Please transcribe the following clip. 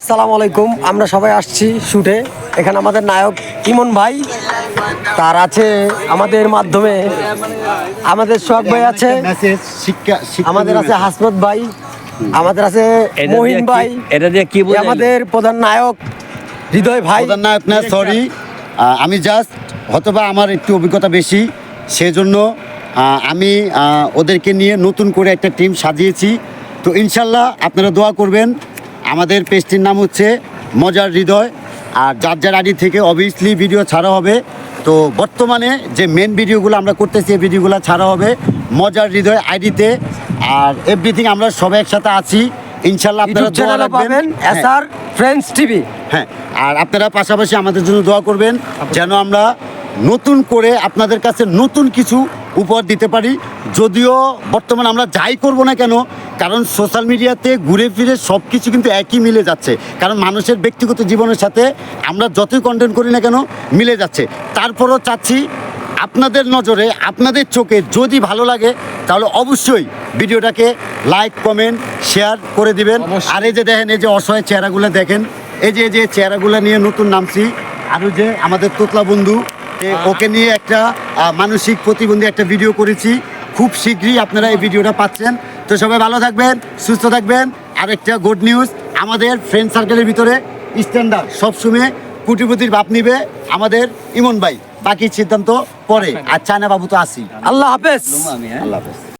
আসসালামু আলাইকুম। আমরা সবাই আসছি শুটে। এখানে আমাদের নায়ক ইমন ভাই, তার আছে আমাদের মাধ্যমে আমাদের সোহাগ ভাই আছে, আমাদের আছে হাসমত ভাই, আমাদের আছে মহিন ভাই, এটা দিয়ে কি বলে আমাদের প্রধান নায়ক হৃদয় ভাই। প্রধান নায়ক না, সরি, আমি জাস্ট হয়তোবা আমার একটু অভিজ্ঞতা বেশি, সেজন্য আমি ওদেরকে নিয়ে নতুন করে একটা টিম সাজিয়েছি। তো ইনশাল্লাহ আপনারা দোয়া করবেন। আমাদের পেজটির নাম হচ্ছে মজার হৃদয়, আর যার যার আইডি থেকে অবভিয়াসলি ভিডিও ছাড়া হবে। তো বর্তমানে যে মেন ভিডিওগুলো আমরা করতেছি, এই ভিডিওগুলো ছাড়া হবে মজার হৃদয় আইডিতে। আর এভরিথিং আমরা সবাই একসাথে আছি ইনশাল্লাহ। আপনারা দোয়া চ্যানেলে রাখবেন। পাবেন এসআর ফ্রেন্ডস টিভি। হ্যাঁ, আর আপনারা পাশাপাশি আমাদের জন্য দোয়া করবেন যেন আমরা নতুন করে আপনাদের কাছে নতুন কিছু উপহার দিতে পারি। যদিও বর্তমানে আমরা যাই করব না কেন, কারণ সোশ্যাল মিডিয়াতে ঘুরে ফিরে সব কিছু কিন্তু একই মিলে যাচ্ছে। কারণ মানুষের ব্যক্তিগত জীবনের সাথে আমরা যতই কন্টেন্ট করি না কেন মিলে যাচ্ছে। তারপরও চাচ্ছি আপনাদের নজরে, আপনাদের চোখে যদি ভালো লাগে তাহলে অবশ্যই ভিডিওটাকে লাইক, কমেন্ট, শেয়ার করে দিবেন। আর এই যে দেখেন, এই যে অসহায় চেহারাগুলো দেখেন, এই যে চেহারাগুলো নিয়ে নতুন নামছি। আরও যে আমাদের তোতলা বন্ধু, ওকে নিয়ে একটা মানসিক প্রতিবন্ধী একটা ভিডিও করেছি। খুব শীঘ্রই আপনারা এই ভিডিওটা পাচ্ছেন। তো সবাই ভালো থাকবেন, সুস্থ থাকবেন। আর একটা গুড নিউজ, আমাদের ফ্রেন্ড সার্কেলের ভিতরে স্ট্যান্ডার্ড সবসময় কোটিপতির ভাব নিবে আমাদের ইমন ভাই। বাকি সিদ্ধান্ত পরে। আর চায়না বাবু তো আসি। আল্লাহ হাফেজ। আল্লাহ হাফেজ।